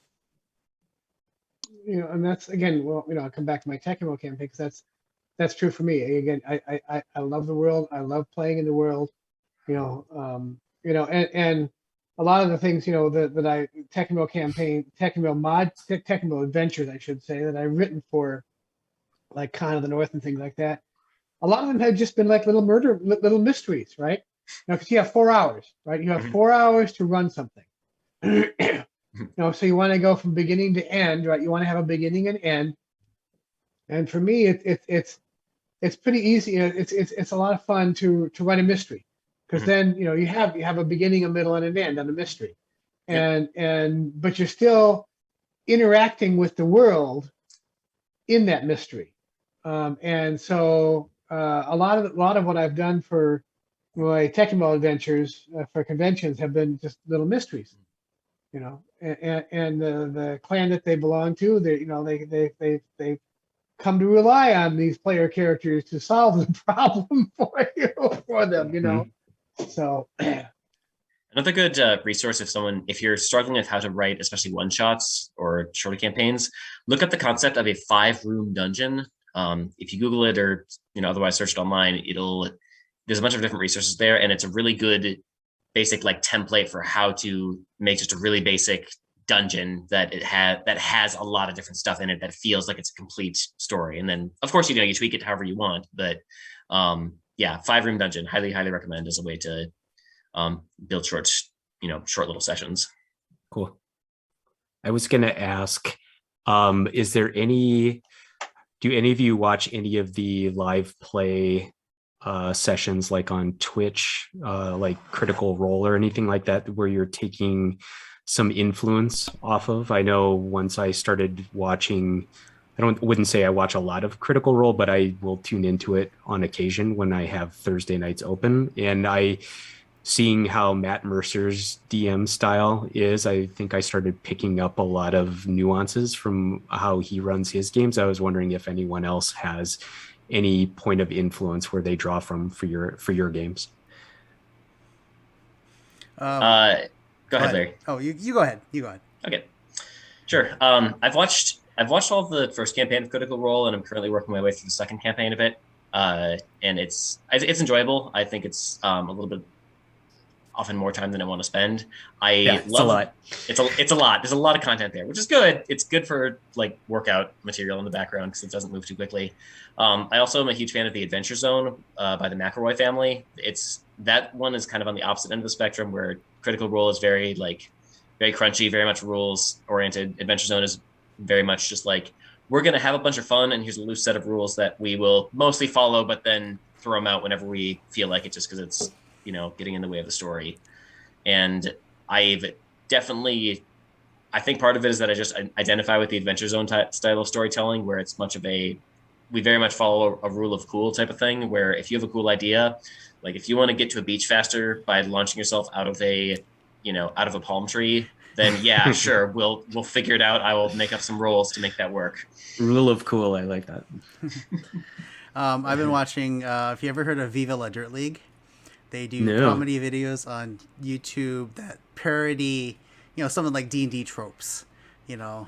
Speaker 1: And that's, again, I'll come back to my Tekimo campaign because that's true for me. Again, I love the world. I love playing in the world. And a lot of the things, that I Tekimo campaign, Tekimo adventures, I should say, that I've written for, like Con of the North and things like that. A lot of them have just been like little mysteries, right? Because you have 4 hours, right? You have 4 hours to run something. So you want to go from beginning to end, right? You want to have a beginning and end. And for me, it's pretty easy. It's a lot of fun to write a mystery. Because then you have a beginning, a middle, and an end on a mystery, but you're still interacting with the world in that mystery, and so a lot of what I've done for my Tekimo adventures for conventions have been just little mysteries, and the clan that they belong to, they come to rely on these player characters to solve the problem for them, So
Speaker 4: another good resource if you're struggling with how to write, especially one shots or shorter campaigns, look up the concept of a 5-room dungeon. If you Google it or otherwise search it online, there's a bunch of different resources there, and it's a really good basic template for how to make just a really basic dungeon that has a lot of different stuff in it that feels like it's a complete story. And then of course you tweak it however you want, but 5-room dungeon, highly recommend as a way to build short little sessions.
Speaker 2: Cool. I was going to ask, do any of you watch any of the live play sessions like on Twitch, like Critical Role or anything like that, where you're taking some influence off of? I know once I started watching, wouldn't say I watch a lot of Critical Role, but I will tune into it on occasion when I have Thursday nights open. And seeing how Matt Mercer's DM style is, I think I started picking up a lot of nuances from how he runs his games. I was wondering if anyone else has any point of influence where they draw from for your games.
Speaker 4: Go ahead, Larry.
Speaker 3: Oh, you go ahead. You go ahead.
Speaker 4: Okay, sure. I've watched all of the first campaign of Critical Role, and I'm currently working my way through the second campaign of it. And it's enjoyable. I think it's a little bit often more time than I want to spend.
Speaker 2: It's a lot.
Speaker 4: It's a lot. There's a lot of content there, which is good. It's good for like workout material in the background because it doesn't move too quickly. I also am a huge fan of the Adventure Zone by the McElroy family. That one is kind of on the opposite end of the spectrum, where Critical Role is very crunchy, very much rules oriented. Adventure Zone is very much just like, we're going to have a bunch of fun, and here's a loose set of rules that we will mostly follow, but then throw them out whenever we feel like it, just because it's, getting in the way of the story. And I think part of it is that I just identify with the Adventure Zone style of storytelling, where it's we very much follow a rule of cool type of thing, where if you have a cool idea, like if you want to get to a beach faster by launching yourself out of a palm tree, then yeah, sure, we'll figure it out. I will make up some rules to make that work.
Speaker 2: Rule of cool, I like that.
Speaker 3: I've been watching, if you ever heard of Viva La Dirt League, they do comedy videos on YouTube that parody, some of like D&D tropes. Like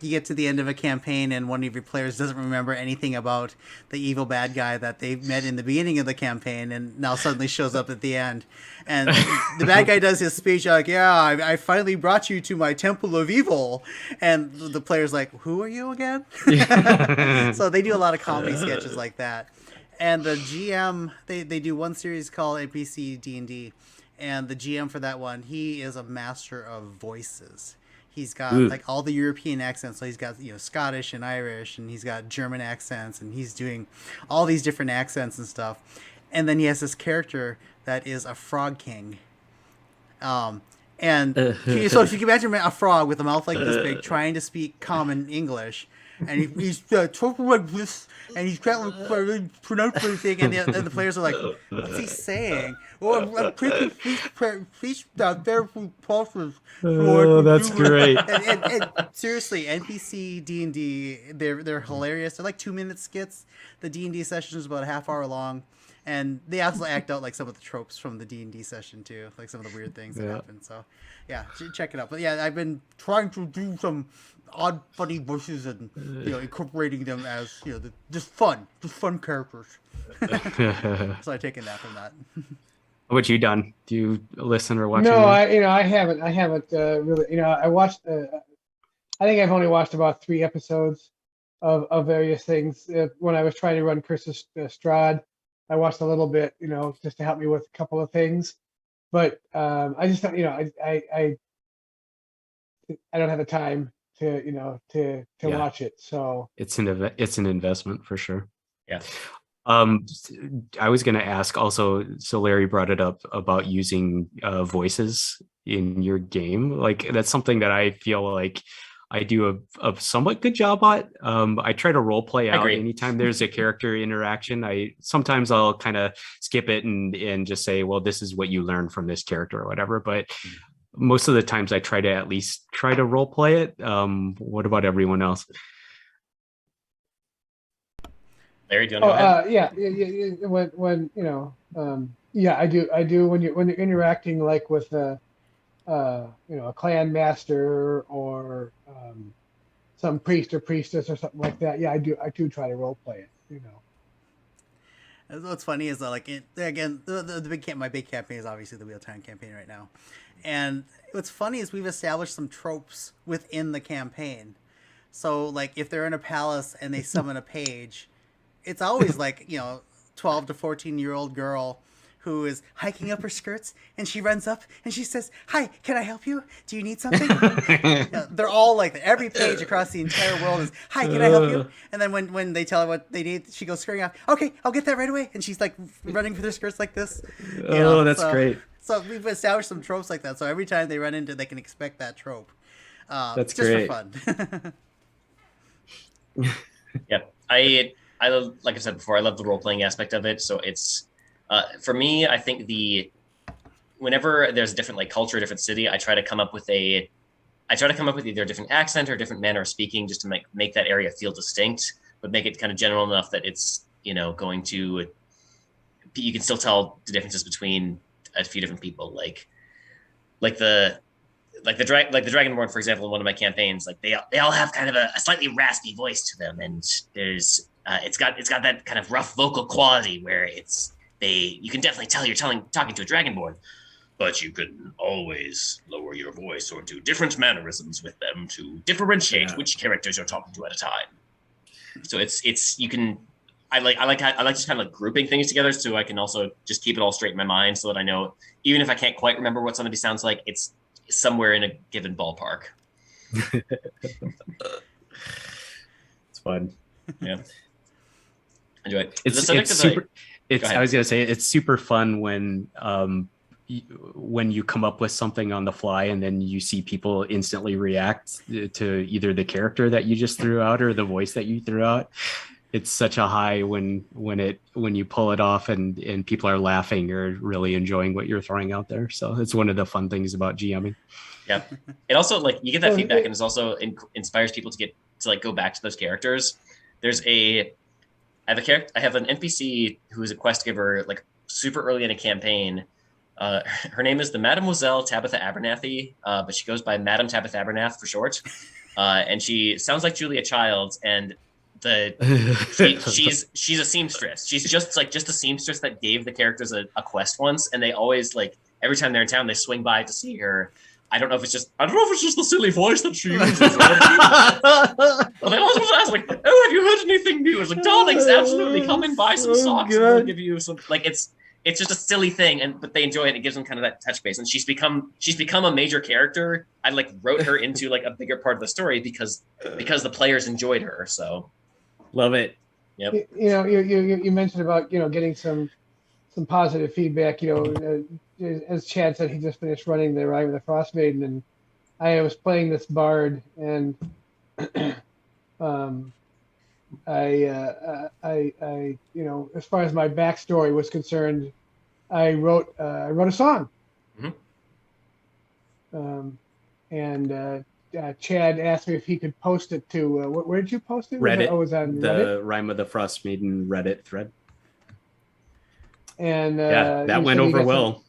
Speaker 3: you get to the end of a campaign and one of your players doesn't remember anything about the evil bad guy that they met in the beginning of the campaign, and now suddenly shows up at the end, and the bad guy does his speech like, I finally brought you to my temple of evil, and the player's like, who are you again? So they do a lot of comedy sketches like that. And the GM, they do one series called NPC D&D, and the GM for that one, he is a master of voices. He's got like all the European accents. So he's got Scottish and Irish, and he's got German accents, and he's doing all these different accents and stuff. And then he has this character that is a frog king. So if you can imagine a frog with a mouth like this big trying to speak common English, and he's talking like this, and he's trying to pronounce everything, and the players are like, what's he saying? Oh, I'm taking fish out there for pulses.
Speaker 2: Oh, that's great.
Speaker 3: And seriously, NPC D&D, they're hilarious. They're like 2-minute skits. The D&D session is about a half hour long. And they also act out like some of the tropes from the D&D session too, like some of the weird things that happen. So, yeah, check it out. But yeah, I've been trying to do some odd, funny voices and incorporating them as just fun characters. So I've taken that from that.
Speaker 2: What you done? Do you listen or watch?
Speaker 1: No, I haven't really. I watched. I think I've only watched about 3 episodes of various things. When I was trying to run Curse of Strahd, I watched a little bit, just to help me with a couple of things. But I just don't, I don't have the time to watch it. So
Speaker 2: it's an investment for sure.
Speaker 4: Yeah.
Speaker 2: I was going to ask also, so Larry brought it up about using voices in your game. Like that's something that I feel like I do a somewhat good job at. I try to role play out anytime there's a character interaction. Sometimes I'll kind of skip it and just say, well, this is what you learned from this character or whatever. But most of the times I try to at least try to role play it. What about everyone else?
Speaker 4: Larry, do you want to go ahead?
Speaker 1: Yeah. I do when you're interacting like with a clan master or some priest or priestess or something like that. Yeah, I do try to role play it.
Speaker 3: What's funny is that, like, my big campaign is obviously the Wheel-Time campaign right now, and what's funny is we've established some tropes within the campaign. So, like, if they're in a palace and they summon a page, it's always like 12 to 14-year-old girl who is hiking up her skirts, and she runs up and she says, "Hi, can I help you? Do you need something?" They're all like that. Every page across the entire world is, "Hi, can I help you?" And then when they tell her what they need, she goes scurrying off. "Okay, I'll get that right away." And she's like running with her skirts like this.
Speaker 2: That's great.
Speaker 3: So we've established some tropes like that. So every time they run into, they can expect that trope.
Speaker 2: That's
Speaker 3: just
Speaker 2: great.
Speaker 3: For fun.
Speaker 4: Yeah, I like I said before, I love the role playing aspect of it. So it's For me, I think whenever there's a different like culture, different city, I try to come up with either a different accent or a different manner of speaking, just to make that area feel distinct, but make it kind of general enough that it's going to, you can still tell the differences between a few different people, like the Dragonborn, for example, in one of my campaigns, like they all have kind of a slightly raspy voice to them, and there's it's got that kind of rough vocal quality where you can definitely tell you're talking to a Dragonborn, but you can always lower your voice or do different mannerisms with them to differentiate which characters you're talking to at a time. So you can. I like just kind of like grouping things together, so I can also just keep it all straight in my mind, so that I know even if I can't quite remember what somebody sounds like, it's somewhere in a given ballpark.
Speaker 2: It's fun.
Speaker 4: Yeah, enjoy it.
Speaker 2: I was gonna say it's super fun when you come up with something on the fly and then you see people instantly react to either the character that you just threw out or the voice that you threw out. It's such a high when you pull it off and people are laughing or really enjoying what you're throwing out there. So it's one of the fun things about GMing.
Speaker 4: Yeah, it also like you get that feedback, and it also inspires people to go back to those characters. I have an NPC who is a quest giver, like super early in a campaign. Her name is the Mademoiselle Tabitha Abernathy, but she goes by Madame Tabitha Abernath for short. And she sounds like Julia Childs, and she's a seamstress. She's just a seamstress that gave the characters a quest once, and they always, like, every time they're in town, they swing by to see her. I don't know if it's just the silly voice that she uses. But they always ask, like, "Oh, have you heard anything new?" It's like, "Darlings, absolutely, come and buy some socks, and we'll give you some." Like, it's just a silly thing, but they enjoy it. It gives them kind of that touch base, and she's become a major character. I wrote her into a bigger part of the story because the players enjoyed her. So,
Speaker 2: love it.
Speaker 4: Yep.
Speaker 1: You mentioned about getting some positive feedback. As Chad said, he just finished running the Ride with the Frost Maiden, and I was playing this bard, and I as far as my backstory was concerned, I wrote a song.
Speaker 2: Mm-hmm.
Speaker 1: Chad asked me if he could post it to where did you post it?
Speaker 2: Reddit.
Speaker 1: It was on
Speaker 2: the
Speaker 1: Reddit?
Speaker 2: Rime of the Frost Maiden Reddit thread.
Speaker 1: And
Speaker 2: that went over well.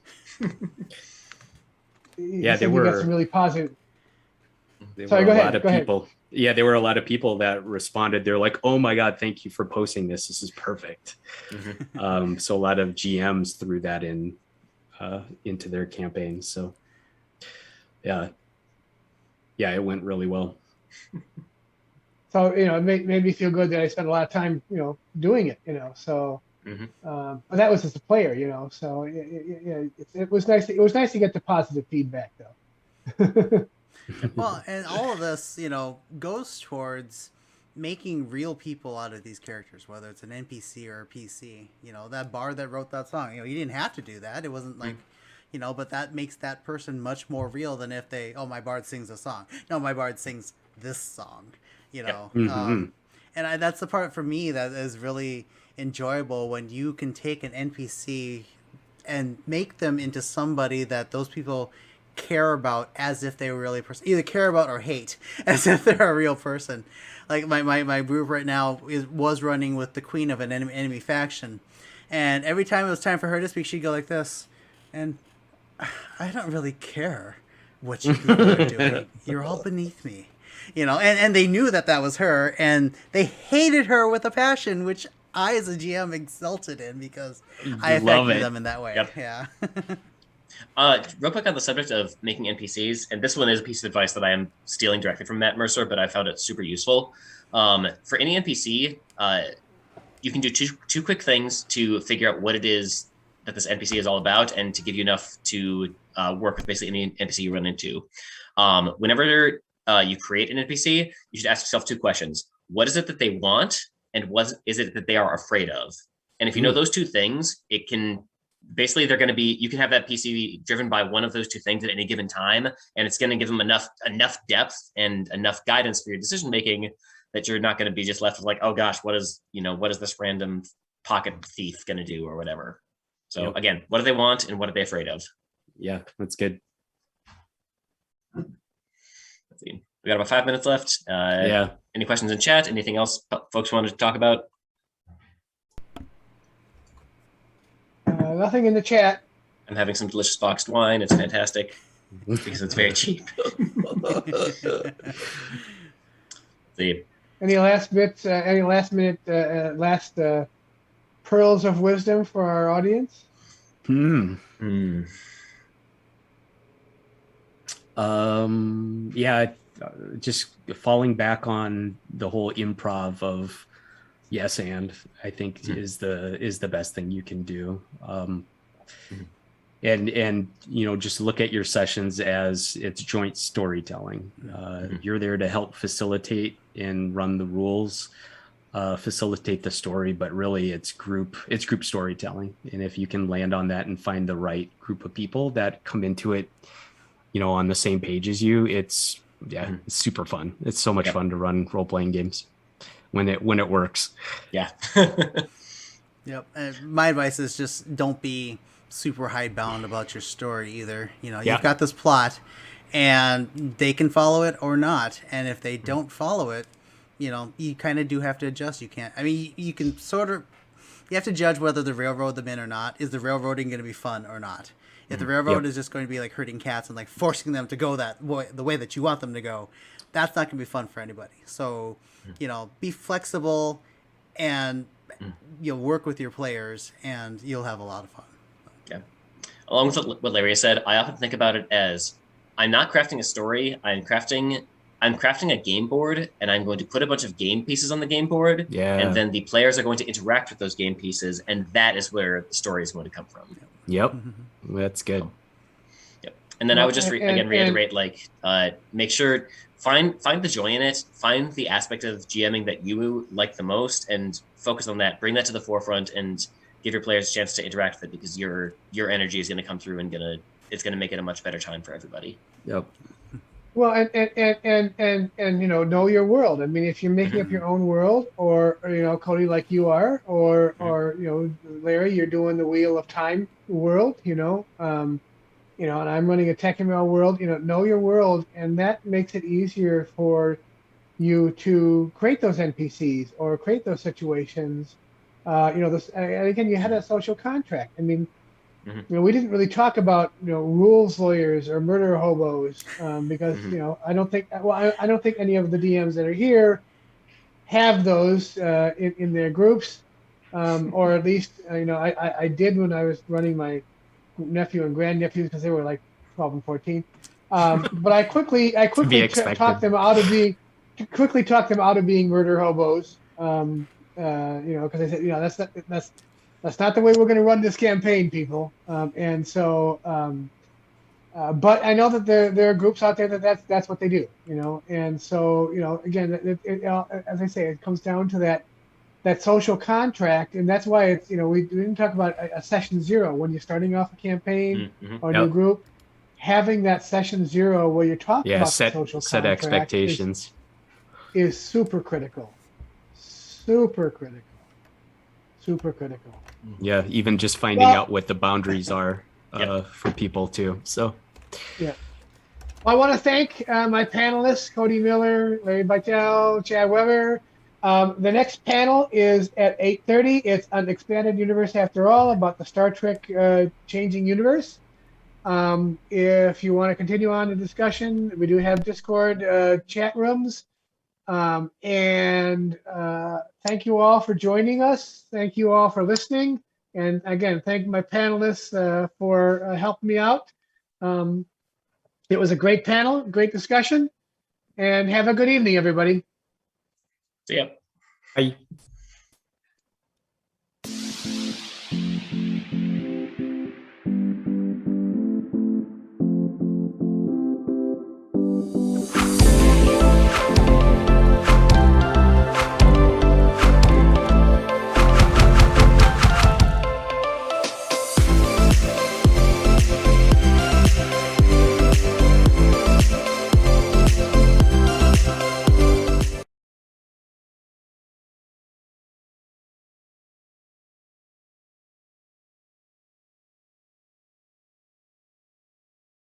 Speaker 1: There were some really positive.
Speaker 2: There were a lot of people. Yeah, there were a lot of people that responded. They're like, "Oh my God, thank you for posting this. This is perfect." Mm-hmm. So a lot of GMs threw that into their campaigns. So yeah, it went really well.
Speaker 1: So it made me feel good that I spent a lot of time doing it. So.
Speaker 2: Mm-hmm.
Speaker 1: But that was as a player, So it was nice. It was nice to get the positive feedback, though.
Speaker 3: Well, and all of this, goes towards making real people out of these characters, whether it's an NPC or a PC. That bard that wrote that song. You didn't have to do that. It wasn't like, but that makes that person much more real than if my bard sings a song. No, my bard sings this song.
Speaker 2: Yep. Mm-hmm.
Speaker 3: And that's the part for me that is really enjoyable, when you can take an NPC and make them into somebody that those people care about as if they were really a person, either care about or hate as if they're a real person. Like my group right now was running with the queen of an enemy faction, and every time it was time for her to speak, she'd go like this, and I don't really care what you people are doing. You're all beneath me. And they knew that was her, and they hated her with a passion, which I, as a GM, exulted in because I affected them in that way.
Speaker 4: Yep.
Speaker 3: Yeah.
Speaker 4: Real quick on the subject of making NPCs, and this one is a piece of advice that I am stealing directly from Matt Mercer, but I found it super useful. For any NPC, you can do two quick things to figure out what it is that this NPC is all about, and to give you enough to work with basically any NPC you run into. Whenever you create an NPC, you should ask yourself two questions. What is it that they want? And what is it that they are afraid of? And if you know those two things, it can basically, you can have that PC driven by one of those two things at any given time, and it's going to give them enough depth and enough guidance for your decision making that you're not going to be just left with like, oh gosh, what is this random pocket thief going to do or whatever. So
Speaker 2: Yep.
Speaker 4: again, what do they want and what are they afraid of?
Speaker 2: Yeah, that's good.
Speaker 4: Let's see. We got about 5 minutes left.
Speaker 2: Yeah.
Speaker 4: Any questions in chat? Anything else folks wanted to talk about?
Speaker 1: Nothing in the chat.
Speaker 4: I'm having some delicious boxed wine. It's fantastic because it's very cheap. See.
Speaker 1: Any last bits? Any last minute? Last pearls of wisdom for our audience?
Speaker 2: Yeah, just falling back on the whole improv of yes and I think is the best thing you can do. And just look at your sessions as it's joint storytelling. You're there to help facilitate and run the rules, facilitate the story, but really it's group storytelling. And if you can land on that and find the right group of people that come into it on the same page as you, it's super fun. It's so much fun to run role-playing games when it works.
Speaker 4: Yeah.
Speaker 3: Yep. And my advice is just don't be super hidebound about your story either. You've got this plot and they can follow it or not. And if they don't follow it, you kind of do have to adjust. You can't, you can you have to judge whether to railroad them in or not. Is the railroading going to be fun or not? If the railroad is just going to be like herding cats and like forcing them to go the way that you want them to go, that's not going to be fun for anybody. So, be flexible and you'll work with your players and you'll have a lot of fun.
Speaker 4: Yeah. Along with what Larry said, I often think about it as I'm not crafting a story. I'm crafting a game board, and I'm going to put a bunch of game pieces on the game board.
Speaker 2: Yeah.
Speaker 4: And then the players are going to interact with those game pieces, and that is where the story is going to come from.
Speaker 2: Yep. That's good.
Speaker 4: Yep. And then I would just reiterate, make sure find the joy in it, find the aspect of GMing that you like the most, and focus on that. Bring that to the forefront, and give your players a chance to interact with it, because your energy is going to come through and it's going to make it a much better time for everybody.
Speaker 2: Yep.
Speaker 1: Well, and know your world. If you're making up your own world, or Cody, like you are, or Larry, you're doing the Wheel of Time world, and I'm running a Tech and Rail world. Know your world, and that makes it easier for you to create those NPCs or create those situations. Again, you had a social contract. We didn't really talk about rules lawyers or murder hobos because I don't think any of the DMs that are here have those in their groups, or at least I did when I was running my nephew and grandnephews, because they were like 12 and 14. But I quickly talked them out of being murder hobos. Because I said that's not the way we're going to run this campaign, people. But I know that there are groups out there that's what they do, And so, again, as I say, it comes down to that social contract, and that's why it's we didn't talk about a session zero when you're starting off a campaign or a new group. Having that session zero where you're talking about the social
Speaker 2: set
Speaker 1: contract
Speaker 2: expectations
Speaker 1: is super critical. Super critical.
Speaker 2: Yeah, even just finding out what the boundaries are for people too. So,
Speaker 1: yeah. Well, I want to thank my panelists, Cody Miller, Larry Beitel, Chad Weber. The next panel is at 8:30. It's an expanded universe after all, about the Star Trek changing universe. If you want to continue on the discussion, we do have Discord chat rooms. Thank you all for joining us. Thank you all for listening. And again, thank my panelists for helping me out. It was a great panel, great discussion, and have a good evening, everybody.
Speaker 4: See ya.
Speaker 2: Bye.